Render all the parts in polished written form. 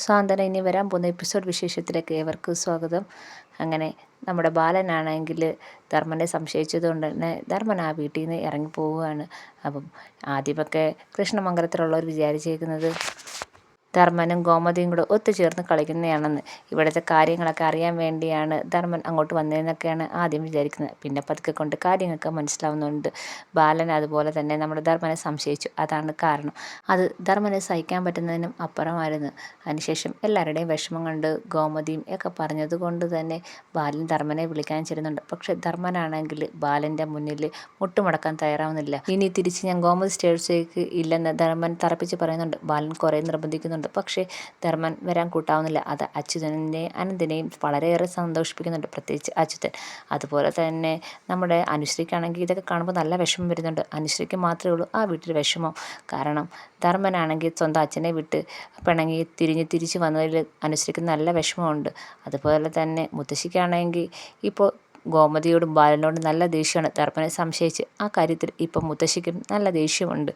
സാന്ത്വന ഇനി വരാൻ പോകുന്ന എപ്പിസോഡ് വിശേഷത്തിലേക്ക് ഏവർക്കും സ്വാഗതം. അങ്ങനെ നമ്മുടെ ബാലനാണെങ്കിൽ ധർമ്മനെ സംശയിച്ചതുകൊണ്ട് തന്നെ ധർമ്മൻ ആ വീട്ടിൽ നിന്ന് ഇറങ്ങി പോവുകയാണ്. അപ്പം ആദ്യമൊക്കെ കൃഷ്ണമംഗലത്തിലുള്ളവർ വിചാരിച്ചേക്കുന്നത് ധർമ്മനും ഗോമതിയും കൂടെ ഒത്തുചേർന്ന് കളിക്കുന്നതാണെന്ന്, ഇവിടുത്തെ കാര്യങ്ങളൊക്കെ അറിയാൻ വേണ്ടിയാണ് ധർമ്മൻ അങ്ങോട്ട് വന്നതെന്നൊക്കെയാണ് ആദ്യം വിചാരിക്കുന്നത്. പിന്നെ പതുക്കെ കൊണ്ട് കാര്യങ്ങളൊക്കെ മനസ്സിലാവുന്നുണ്ട്. ബാലൻ അതുപോലെ തന്നെ നമ്മുടെ ധർമ്മനെ സംശയിച്ചു. അതാണ് കാരണം. അത് ധർമ്മനെ സഹിക്കാൻ പറ്റുന്നതിനും അപ്പുറമായിരുന്നു. അതിനുശേഷം എല്ലാവരുടെയും വിഷമം കണ്ട് ഗോമതിയും ഒക്കെ പറഞ്ഞത് കൊണ്ട് തന്നെ ബാലൻ ധർമ്മനെ വിളിക്കാൻ ചെല്ലുന്നുണ്ട്. പക്ഷെ ധർമ്മനാണെങ്കിൽ ബാലൻ്റെ മുന്നിൽ മുട്ടുമടക്കാൻ തയ്യാറാവുന്നില്ല. ഇനി തിരിച്ച് ഞാൻ ഗോമതി സ്റ്റേഴ്സിലേക്ക് ഇല്ലെന്ന് ധർമ്മൻ തറപ്പിച്ച് പറയുന്നുണ്ട്. ബാലൻ കുറേ നിർബന്ധിക്കുന്നുണ്ട്. പക്ഷേ ധർമ്മൻ വരാൻ കൂട്ടാവുന്നില്ല. അത് അച്യുതനെയും അനന്തിനെയും വളരെയേറെ സന്തോഷിപ്പിക്കുന്നുണ്ട്, പ്രത്യേകിച്ച് അച്യുതൻ. അതുപോലെ തന്നെ നമ്മുടെ അനുശ്രീക്കാണെങ്കിൽ ഇതൊക്കെ കാണുമ്പോൾ നല്ല വിഷമം വരുന്നുണ്ട്. അനുശ്രീക്ക് മാത്രമേ ഉള്ളൂ ആ വീട്ടിൽ വിഷമം. കാരണം ധർമ്മനാണെങ്കിൽ സ്വന്തം അച്ഛനെ വിട്ട് പിണങ്ങി തിരിച്ച് വന്നതിൽ അനുശ്രീക്ക് നല്ല വിഷമമുണ്ട്. അതുപോലെ തന്നെ മുത്തശ്ശിക്കാണെങ്കിൽ ഇപ്പോൾ ഗോമതിയോടും ബാലനോടും നല്ല ദേഷ്യമാണ്. ധർമ്മനെ സംശയിച്ച് ആ കാര്യത്തിൽ ഇപ്പം മുത്തശ്ശിക്കും നല്ല ദേഷ്യമുണ്ട്.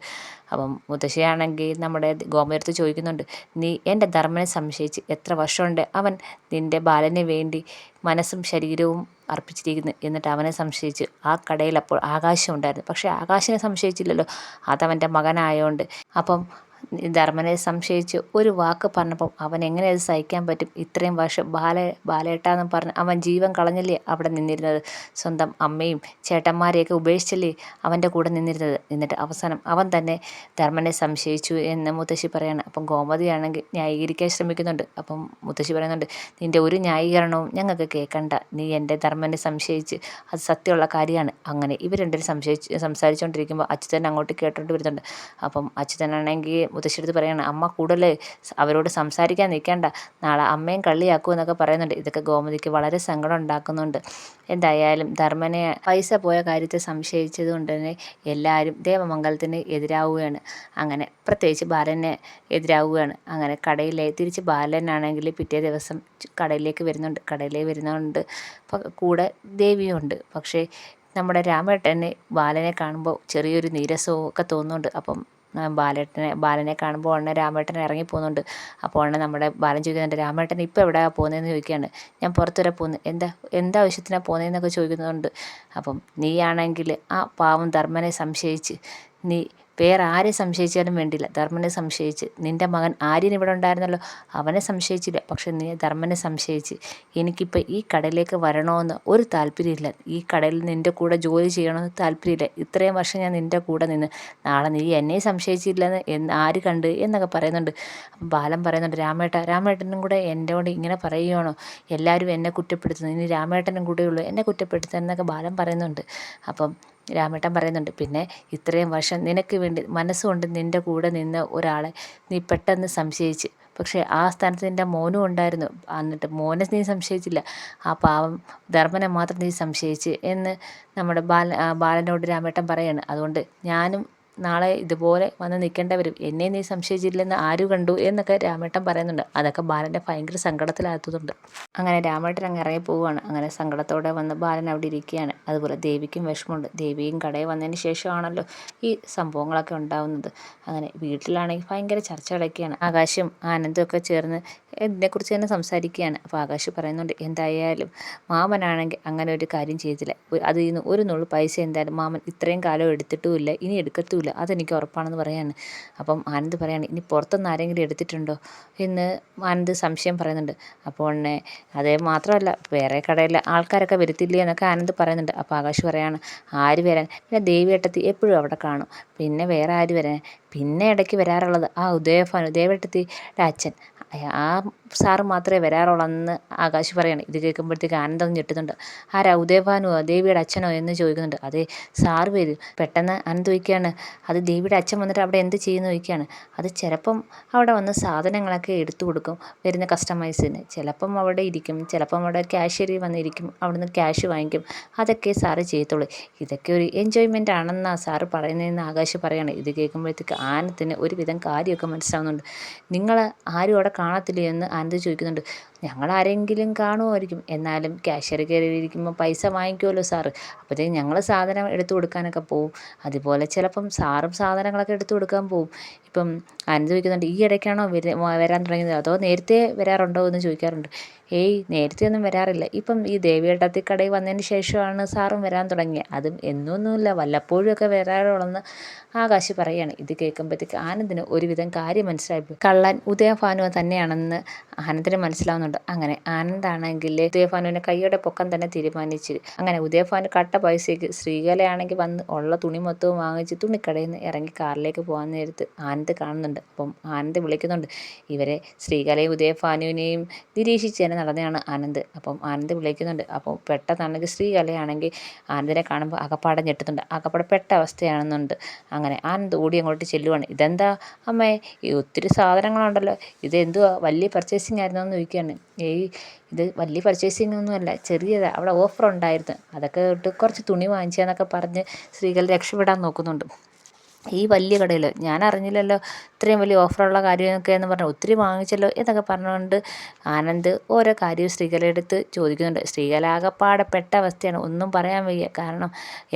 അപ്പം മുത്തശ്ശിയാണെങ്കിൽ നമ്മുടെ ഗോമതിയടുത്ത് ചോദിക്കുന്നുണ്ട്, നീ എൻ്റെ ധർമ്മനെ സംശയിച്ച് എത്ര വർഷമുണ്ട് അവൻ നിൻ്റെ ബാലന് വേണ്ടി മനസ്സും ശരീരവും അർപ്പിച്ചിരിക്കുന്നു, എന്നിട്ട് അവനെ സംശയിച്ച്. ആ കടയിൽ അപ്പോൾ ആകാശം ഉണ്ടായിരുന്നു, പക്ഷേ ആകാശിനെ സംശയിച്ചില്ലല്ലോ, അതവൻ്റെ മകനായതുകൊണ്ട്. അപ്പം ധർമ്മനെ സംശയിച്ച് ഒരു വാക്ക് പറഞ്ഞപ്പം അവൻ എങ്ങനെ അത് സഹിക്കാൻ പറ്റും? ഇത്രയും വർഷം ബാലേട്ടാന്ന് പറഞ്ഞ് അവൻ ജീവൻ കളഞ്ഞല്ലേ അവിടെ നിന്നിരുന്നത്. സ്വന്തം അമ്മയും ചേട്ടന്മാരെയൊക്കെ ഉപേക്ഷിച്ചല്ലേ അവൻ്റെ കൂടെ നിന്നിരുന്നത്. എന്നിട്ട് അവസാനം അവൻ തന്നെ ധർമ്മനെ സംശയിച്ചു എന്ന് മുത്തശ്ശി പറയാണ്. അപ്പം ഗോമതിയാണെങ്കിൽ ന്യായീകരിക്കാൻ ശ്രമിക്കുന്നുണ്ട്. അപ്പം മുത്തശ്ശി പറയുന്നുണ്ട്, നിൻ്റെ ഒരു ന്യായീകരണവും ഞങ്ങൾക്ക് കേൾക്കണ്ട. നീ എൻ്റെ ധർമ്മനെ സംശയിച്ച് അത് സത്യമുള്ള കാര്യമാണ്. അങ്ങനെ ഇവർ രണ്ടുപേരും സംസാരിച്ചുകൊണ്ടിരിക്കുമ്പോൾ അച്യുതൻ അങ്ങോട്ട് കേട്ടോണ്ട് വരുന്നുണ്ട്. അപ്പം അച്യുതനാണെങ്കിൽ മുത്തശ്ശിയെടുത്ത് പറയാണ്, അമ്മ കൂടുതൽ അവരോട് സംസാരിക്കാൻ നിൽക്കേണ്ട, നാളെ അമ്മയും കള്ളിയാക്കുമെന്നൊക്കെ പറയുന്നുണ്ട്. ഇതൊക്കെ ഗോമതിക്ക് വളരെ സങ്കടം ഉണ്ടാക്കുന്നുണ്ട്. എന്തായാലും ധർമ്മനെ പൈസ പോയ കാര്യത്തെ സംശയിച്ചത് കൊണ്ട് തന്നെ എല്ലാവരും ദേവമംഗലത്തിന് എതിരാവുകയാണ്. അങ്ങനെ പ്രത്യേകിച്ച് ബാലന് എതിരാവുകയാണ്. അങ്ങനെ തിരിച്ച് ബാലനാണെങ്കിൽ പിറ്റേ ദിവസം കടയിലേക്ക് വരുന്നുണ്ട്. കൂടെ ദേവിയും ഉണ്ട്. പക്ഷേ നമ്മുടെ രാമേട്ടന് ബാലനെ കാണുമ്പോൾ ചെറിയൊരു നീരസവും ഒക്കെ തോന്നുന്നുണ്ട്. അപ്പം ബാലനെ കാണുമ്പോൾ ഉടനെ രാമേട്ടൻ ഇറങ്ങി പോകുന്നുണ്ട്. അപ്പോൾ ഉടനെ നമ്മുടെ ബാലൻ ചോദിക്കുന്നുണ്ട്, രാമേട്ടൻ ഇപ്പോൾ എവിടെയാണ് പോകുന്നതെന്ന് ചോദിക്കുകയാണ്. ഞാൻ പുറത്ത് വരെ പോകുന്നു. എന്താവശ്യത്തിനാണ് പോകുന്നതെന്നൊക്കെ ചോദിക്കുന്നുണ്ട്. അപ്പം നീയാണെങ്കിൽ ആ പാവം ധർമ്മനെ സംശയിച്ച് നീ വേറെ ആരെ സംശയിച്ചാലും വേണ്ടില്ല, ധർമ്മനെ സംശയിച്ച്. നിൻ്റെ മകൻ ആര്യൻ ഇവിടെ ഉണ്ടായിരുന്നല്ലോ, അവനെ സംശയിച്ചില്ല, പക്ഷെ നീ ധർമ്മനെ സംശയിച്ച്. എനിക്കിപ്പോൾ ഈ കടയിലേക്ക് വരണമെന്ന് ഒരു താല്പര്യമില്ല, ഈ കടയിൽ നിൻ്റെ കൂടെ ജോലി ചെയ്യണമെന്ന് താല്പര്യമില്ല. ഇത്രയും വർഷം ഞാൻ നിൻ്റെ കൂടെ നിന്ന്, നാളെ നീ എന്നെ സംശയിച്ചില്ലെന്ന് ആര് കണ്ട് എന്നൊക്കെ പറയുന്നുണ്ട്. അപ്പം ബാലൻ പറയുന്നുണ്ട്, രാമേട്ടനും കൂടെ എൻ്റെ കൊണ്ട് ഇങ്ങനെ പറയുകയാണോ? എല്ലാവരും എന്നെ കുറ്റപ്പെടുത്തുന്നു, ഇനി രാമേട്ടനും കൂടെ ഉള്ളൂ എന്നെ കുറ്റപ്പെടുത്തുന്നതൊക്കെ ബാലൻ പറയുന്നുണ്ട്. അപ്പം രാമേട്ടൻ പറയുന്നുണ്ട്, പിന്നെ ഇത്രയും വർഷം നിനക്ക് വേണ്ടി മനസ്സുകൊണ്ട് നിൻ്റെ കൂടെ നിന്ന് ഒരാളെ നീ പെട്ടെന്ന് സംശയിച്ച്. പക്ഷേ ആ സ്ഥാനത്ത് നിൻ്റെ മോനും ഉണ്ടായിരുന്നു, എന്നിട്ട് മോനെ നീ സംശയിച്ചില്ല, ആ പാവം ധർമ്മനെ മാത്രം നീ സംശയിച്ച് എന്ന് നമ്മുടെ ബാലനോട് രാമേട്ടൻ പറയാണ്. അതുകൊണ്ട് ഞാനും നാളെ ഇതുപോലെ വന്ന് നിൽക്കേണ്ടി വരും, എന്നെ നീ സംശയിച്ചില്ലെന്ന് ആര് കണ്ടു എന്നൊക്കെ രാമേട്ടൻ പറയുന്നുണ്ട്. അതൊക്കെ ബാലൻ്റെ ഭയങ്കര സങ്കടത്തിലാക്കുന്നുണ്ട്. അങ്ങനെ രാമേട്ടൻ അങ്ങ് ഇറങ്ങി പോവുകയാണ്. അങ്ങനെ സങ്കടത്തോടെ വന്ന് ബാലൻ അവിടെ ഇരിക്കുകയാണ്. അതുപോലെ ദേവിക്കും വിഷമമുണ്ട്. ദേവിയും കടയിൽ വന്നതിന് ശേഷമാണല്ലോ ഈ സംഭവങ്ങളൊക്കെ ഉണ്ടാവുന്നത്. അങ്ങനെ വീട്ടിലാണെങ്കിൽ ഭയങ്കര ചർച്ചകളൊക്കെയാണ്. ആകാശും ആനന്ദും ഒക്കെ ചേർന്ന് ഇതിനെക്കുറിച്ച് തന്നെ സംസാരിക്കുകയാണ്. അപ്പോൾ ആകാശ് പറയുന്നുണ്ട്, എന്തായാലും മാമനാണെങ്കിൽ അങ്ങനെ ഒരു കാര്യം ചെയ്തില്ല, അതിൽ നിന്ന് ഒരു നുള്ളു പൈസ എന്തായാലും മാമൻ ഇത്രയും കാലം എടുത്തിട്ടുമില്ല, ഇനി എടുക്കത്തുമില്ല, അതെനിക്ക് ഉറപ്പാണെന്ന് പറയാണ്. അപ്പം ആനന്ദ് പറയാണ്, ഇനി പുറത്തുനിന്ന് ആരെങ്കിലും എടുത്തിട്ടുണ്ടോ എന്ന് ആനന്ദ് സംശയം പറയുന്നുണ്ട്. അപ്പോൾ ഉടനെ അതേ മാത്രമല്ല വേറെ കടയിൽ ആൾക്കാരൊക്കെ വരത്തില്ലേ എന്നൊക്കെ ആനന്ദ് പറയുന്നുണ്ട്. അപ്പോൾ ആകാശ് പറയാണ്, ആര് വരാൻ, പിന്നെ ദേവിയേട്ടത്തി എപ്പോഴും അവിടെ കാണും, പിന്നെ വേറെ ആര് വരാൻ, പിന്നെ ഇടയ്ക്ക് വരാറുള്ളത് ആ ദേവേട്ടത്തിയുടെ അച്ഛൻ, ആ സാറ് മാത്രമേ വരാറുള്ളൂ എന്ന് ആകാശ് പറയാണ്. ഇത് കേൾക്കുമ്പോഴത്തേക്ക് ആനന്ദം ഞെട്ടുന്നുണ്ട്. ആരാ, ഉദയഭാനുവോ ദേവിയുടെ അച്ഛനോ എന്ന് ചോദിക്കുന്നുണ്ട്. അതെ, സാറ് വരും. പെട്ടെന്ന് ആനന്ദ് ചോദിക്കുകയാണ്, അത് ദേവിയുടെ അച്ഛൻ വന്നിട്ട് അവിടെ എന്ത് ചെയ്യുന്നു ചോദിക്കുകയാണ്. അത് ചിലപ്പം അവിടെ വന്ന് സാധനങ്ങളൊക്കെ എടുത്തു കൊടുക്കും വരുന്ന കസ്റ്റമേഴ്സിന്, ചിലപ്പം അവിടെ ഇരിക്കും, ചിലപ്പം അവിടെ ക്യാഷ്യറി വന്നിരിക്കും, അവിടുന്ന് ക്യാഷ് വാങ്ങിക്കും, അതൊക്കെ സാറ് ചെയ്യത്തുള്ളൂ. ഇതൊക്കെ ഒരു എൻജോയ്മെൻ്റ് ആണെന്നാണ് സാറ് പറയുന്നതെന്ന് ആകാശ് പറയാണ്. ഇത് കേൾക്കുമ്പോഴത്തേക്ക് ആനന്ദത്തിന് ഒരുവിധം കാര്യമൊക്കെ മനസ്സിലാവുന്നുണ്ട്. നിങ്ങൾ ആരും അവിടെ കാണത്തില്ലേ എന്ന് ആനന്ദ് ചോദിക്കുന്നുണ്ട്. ഞങ്ങളാരെങ്കിലും കാണുമായിരിക്കും, എന്നാലും ക്യാഷ്യർ കയറിയിരിക്കുമ്പോൾ പൈസ വാങ്ങിക്കുമല്ലോ സാറ്. അപ്പോഴത്തേക്കും ഞങ്ങൾ സാധനം എടുത്തു കൊടുക്കാനൊക്കെ പോവും. അതുപോലെ ചിലപ്പം സാറും സാധനങ്ങളൊക്കെ എടുത്തു കൊടുക്കാൻ പോവും. ഇപ്പം ആനന്ദ് ചോദിക്കുന്നുണ്ട്, ഈ ഇടയ്ക്കാണോ വരാൻ തുടങ്ങിയത് അതോ നേരത്തെ വരാറുണ്ടോ എന്ന് ചോദിക്കാറുണ്ട്. ഏയ് നേരത്തെ ഒന്നും വരാറില്ല, ഇപ്പം ഈ ദേവിയേട്ടത്തി കടയിൽ വന്നതിന് ശേഷമാണ് സാറും വരാൻ തുടങ്ങിയത്. അതും എന്നൊന്നുമില്ല, വല്ലപ്പോഴും ഒക്കെ വരാറുള്ളെന്ന് ആകാശ് പറയുകയാണ്. ഇത് കേൾക്കുമ്പോഴത്തേക്ക് ആനന്ദിന് ഒരുവിധം കാര്യം മനസ്സിലായിപ്പോയി. കള്ളൻ ഉദയഭാനു തന്നെയാണെന്ന് ആനന്ദിന് മനസ്സിലാവുന്നുണ്ട്. അങ്ങനെ ആനന്ദാണെങ്കിൽ ഉദയഭാനുവിനെ കൈയുടെ പൊക്കം തന്നെ തീരുമാനിച്ച് അങ്ങനെ ഉദയഭാനു കട്ട പൈസയ്ക്ക് ശ്രീകലയാണെങ്കിൽ വന്ന് ഉള്ള തുണി മൊത്തവും വാങ്ങിച്ച് തുണിക്കടയിൽ നിന്ന് ഇറങ്ങി കാറിലേക്ക് പോകാൻ നേരത്ത് ആനന്ദ് കാണുന്നുണ്ട്. അപ്പം ആനന്ദ് വിളിക്കുന്നുണ്ട്. ഇവരെ ശ്രീകലയും ഉദയഭാനുവിനെയും നിരീക്ഷിച്ച് തന്നെ നടന്നതാണ് ആനന്ദ്. അപ്പം ആനന്ദ് വിളിക്കുന്നുണ്ട്. അപ്പോൾ പെട്ടെന്നാണെങ്കിൽ ശ്രീകലയാണെങ്കിൽ ആനന്ദിനെ കാണുമ്പോൾ അകപ്പാടെ ഞെട്ടുന്നുണ്ട്. അകപ്പാടെ പെട്ട അവസ്ഥയാണെന്നുണ്ട്. അങ്ങനെ ആനന്ദ് ഓടി അങ്ങോട്ട് ചെല്ലുവാണ്. ഇതെന്താ അമ്മേ, ഈ ഒത്തിരി സാധനങ്ങളുണ്ടല്ലോ, ഇത് എന്തുവാ വലിയ പർച്ചേസിങ് ആയിരുന്നോ എന്ന് ചോദിക്കുകയാണ്. ഇത് വലിയ പർച്ചേസിങ് ഒന്നുമല്ല, ചെറിയതാണ്, അവിടെ ഓഫർ ഉണ്ടായിരുന്നു, അതൊക്കെ ഇട്ട് കുറച്ച് തുണി വാങ്ങിച്ചതെന്നൊക്കെ പറഞ്ഞ് സ്ത്രീകൾ രക്ഷപ്പെടാൻ നോക്കുന്നുണ്ട്. ഈ വലിയ കടയിൽ ഞാൻ അറിഞ്ഞില്ലല്ലോ ഇത്രയും വലിയ ഓഫറുള്ള കാര്യമൊക്കെ എന്ന് പറഞ്ഞാൽ ഒത്തിരി വാങ്ങിച്ചല്ലോ എന്നൊക്കെ പറഞ്ഞുകൊണ്ട് ആനന്ദ് ഓരോ കാര്യവും ശ്രീകലയെടുത്ത് ചോദിക്കുന്നുണ്ട്. ശ്രീകല ആകപ്പാടെ പെട്ട അവസ്ഥയാണ്, ഒന്നും പറയാൻ വയ്യ. കാരണം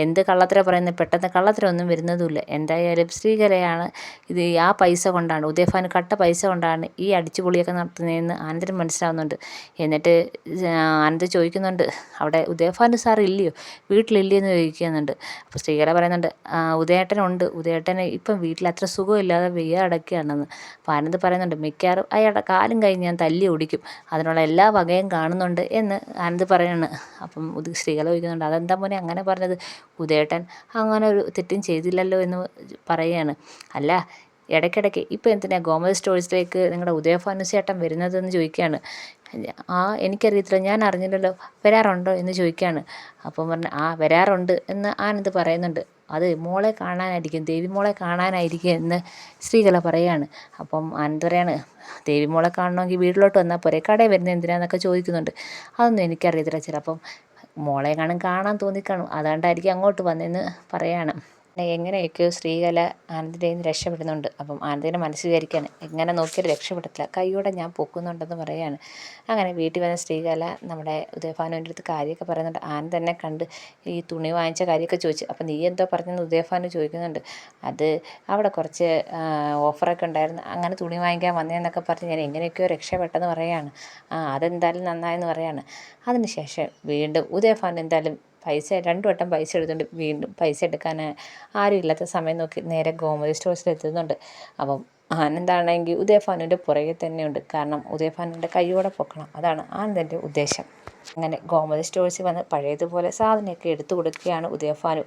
എന്ത് കള്ളത്തരം പറയുന്നത്, പെട്ടെന്ന് കള്ളത്തരം ഒന്നും വരുന്നതുമില്ല. എന്തായാലും ശ്രീകലയാണ് ഇത് ആ പൈസ കൊണ്ടാണ്, ഉദയഭാനു കട്ട പൈസ കൊണ്ടാണ് ഈ അടിച്ചുപൊളിയൊക്കെ നടത്തുന്നതെന്ന് ആനന്ദിന് മനസ്സിലാവുന്നുണ്ട്. എന്നിട്ട് ആനന്ദ് ചോദിക്കുന്നുണ്ട്, അവിടെ ഉദയഭാനു സാർ ഇല്ലയോ, വീട്ടിലില്ലയെന്ന് ചോദിക്കുന്നുണ്ട്. അപ്പോൾ ശ്രീകല പറയുന്നുണ്ട്, ഉദയേട്ടനുണ്ട്, ഉദയേട്ടന് ഇപ്പം വീട്ടിൽ അത്ര സുഖമില്ലാതെ വെയ്യ അടക്കുകയാണെന്ന്. അപ്പോൾ ആനന്ദ് പറയുന്നുണ്ട്, മിക്കവാറും അയാളുടെ കാലും കൈ ഞാൻ തല്ലി ഓടിക്കും, അതിനുള്ള എല്ലാ വകയും കാണുന്നുണ്ട് എന്ന് ആനന്ദ് പറയാണ്. അപ്പം ശ്രീകല ചോദിക്കുന്നുണ്ട്, അതെന്താ മോനെ അങ്ങനെ പറഞ്ഞത്, ഉദയേട്ടൻ അങ്ങനെ ഒരു തെറ്റും ചെയ്തില്ലല്ലോ എന്ന് പറയുകയാണ്. അല്ല, ഇടയ്ക്കിടയ്ക്ക് ഇപ്പം എന്തിനാണ് ഗോമതി സ്റ്റോഴ്സിലേക്ക് നിങ്ങളുടെ ഉദയഭാനു ചേട്ടൻ വരുന്നതെന്ന് ചോദിക്കുകയാണ്. എനിക്കറിയത്തില്ല, ഞാൻ അറിഞ്ഞില്ലല്ലോ, വരാറുണ്ടോ എന്ന് ചോദിക്കുകയാണ്. അപ്പം പറഞ്ഞ് വരാറുണ്ട് എന്ന് ആനന്ദ് പറയുന്നുണ്ട്. അത് മോളെ കാണാനായിരിക്കും, ദേവി മോളെ കാണാനായിരിക്കും എന്ന് ശ്രീകല പറയുകയാണ്. അപ്പം ആനന്ദ് പറയാണ്, ദേവി മോളെ കാണണമെങ്കിൽ വീട്ടിലോട്ട് വന്നാൽ പോരെ, കടയിൽ വരുന്നത് എന്തിനാന്നൊക്കെ ചോദിക്കുന്നുണ്ട്. അതൊന്നും എനിക്കറിയത്തില്ല, ചിലപ്പം മോളെ കാണാൻ തോന്നിക്കാണും, അതുകൊണ്ടായിരിക്കും അങ്ങോട്ട് വന്നതെന്ന് പറയാണ്. എങ്ങനെയൊക്കെയോ ശ്രീകല ആനന്ദിൻ്റെ നിന്ന് രക്ഷപ്പെടുന്നുണ്ട്. അപ്പം ആനന്ദിൻ്റെ മനസ്സ് വിചാരിക്കുകയാണ്, എങ്ങനെ നോക്കിയാലും രക്ഷപ്പെടത്തില്ല, കൈയോടെ ഞാൻ പൊക്കുന്നുണ്ടെന്ന് പറയുകയാണ്. അങ്ങനെ വീട്ടിൽ വന്ന ശ്രീകല നമ്മുടെ ഉദയഭാനുവിൻ്റെ അടുത്ത് കാര്യമൊക്കെ പറയുന്നുണ്ട്. ആനന്ദ് തന്നെ കണ്ട് ഈ തുണി വാങ്ങിച്ച കാര്യമൊക്കെ ചോദിച്ചു. അപ്പം നീ എന്തോ പറഞ്ഞെന്ന് ഉദയഭാനു ചോദിക്കുന്നുണ്ട്. അത് അവിടെ കുറച്ച് ഓഫറൊക്കെ ഉണ്ടായിരുന്നു, അങ്ങനെ തുണി വാങ്ങിക്കാൻ വന്നതെന്നൊക്കെ പറഞ്ഞ് ഞാൻ എങ്ങനെയൊക്കെയോ രക്ഷപ്പെട്ടെന്ന് പറയുകയാണ്. അതെന്തായാലും നന്നായെന്ന് പറയുകയാണ്. അതിനുശേഷം വീണ്ടും ഉദയഭാനു എന്തായാലും രണ്ടു വട്ടം പൈസ എടുത്തുകൊണ്ട് വീണ്ടും പൈസ എടുക്കാൻ ആരും ഇല്ലാത്ത സമയം നോക്കി നേരെ ഗോമതി സ്റ്റോഴ്സിൽ എത്തുന്നുണ്ട്. അപ്പം ആനന്ദാണെങ്കിൽ ഉദയഭാനുവിൻ്റെ പുറകെ തന്നെയുണ്ട്. കാരണം ഉദയഭാനുവിൻ്റെ കൈയോടെ പൊക്കണം, അതാണ് ആനന്ദിൻ്റെ ഉദ്ദേശം. അങ്ങനെ ഗോമതി സ്റ്റോഴ്സിൽ വന്ന് പഴയതുപോലെ സാധനമൊക്കെ എടുത്തു കൊടുക്കുകയാണ് ഉദയഭാനു.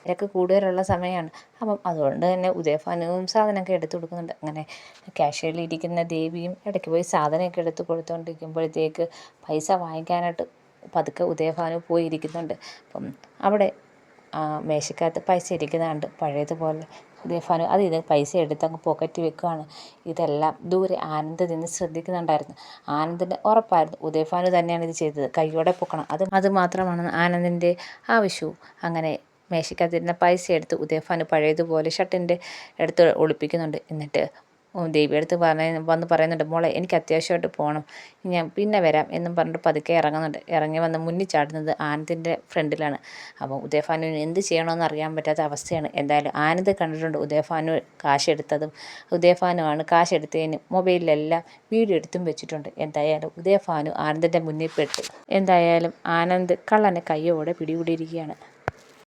തിരക്ക് കൂടുതലുള്ള സമയമാണ്. അപ്പം അതുകൊണ്ട് തന്നെ ഉദയഭാനുവും സാധനമൊക്കെ എടുത്തു കൊടുക്കുന്നുണ്ട്. അങ്ങനെ ക്യാഷ്യറിലിരിക്കുന്ന ദേവിയും ഇടയ്ക്ക് പോയി സാധനമൊക്കെ എടുത്ത് കൊടുത്തുകൊണ്ടിരിക്കുമ്പോഴത്തേക്ക് പൈസ വാങ്ങിക്കാനായിട്ട് പതുക്കെ ഉദയഭാനു പോയിരിക്കുന്നുണ്ട്. അപ്പം അവിടെ മേശക്കകത്ത് പൈസ ഇരിക്കുന്നതുകൊണ്ട് പഴയതുപോലെ ഉദയഭാനു ഇത് പൈസ എടുത്ത് അങ്ങ് പോക്കറ്റിൽ വെക്കുകയാണ്. ഇതെല്ലാം ദൂരെ ആനന്ദ് നിന്ന് ശ്രദ്ധിക്കുന്നുണ്ടായിരുന്നു. ആനന്ദിന് ഉറപ്പായിരുന്നു ഉദയഭാനു തന്നെയാണ് ഇത് ചെയ്തത്, കൈയോടെ പൊക്കണം, അത് മാത്രമാണ് ആനന്ദിൻ്റെ ആവശ്യവും. അങ്ങനെ മേശക്കകത്തിരുന്ന പൈസ എടുത്ത് ഉദയഭാനു പഴയതുപോലെ ഷർട്ടിൻ്റെ അടുത്ത് ഒളിപ്പിക്കുന്നുണ്ട്. എന്നിട്ട് ദേവിയുടെ അടുത്ത് വന്ന് പറയുന്നുണ്ട്, മോളെ എനിക്ക് അത്യാവശ്യമായിട്ട് പോകണം, ഞാൻ പിന്നെ വരാം എന്നും പറഞ്ഞിട്ട് പതുക്കെ ഇറങ്ങുന്നുണ്ട്. ഇറങ്ങി വന്ന് മുന്നിൽ ചാടുന്നത് ആനന്ദിൻ്റെ ഫ്രണ്ടിലാണ്. അപ്പം ഉദയഭാനുവിന് എന്ത് ചെയ്യണമെന്ന് അറിയാൻ പറ്റാത്ത അവസ്ഥയാണ്. എന്തായാലും ആനന്ദ് കണ്ടിട്ടുണ്ട് ഉദയഭാനു കാശെടുത്തതും, ഉദയഭാനുവാണ് കാശെടുത്തതിന് മൊബൈലിലെല്ലാം വീഡിയോ എടുത്തും വെച്ചിട്ടുണ്ട്. എന്തായാലും ഉദയഭാനു ആനന്ദിൻ്റെ മുന്നിൽ പെട്ടു. എന്തായാലും ആനന്ദ് കള്ളനെ കയ്യോടെ പിടികൂടിയിരിക്കുകയാണ്.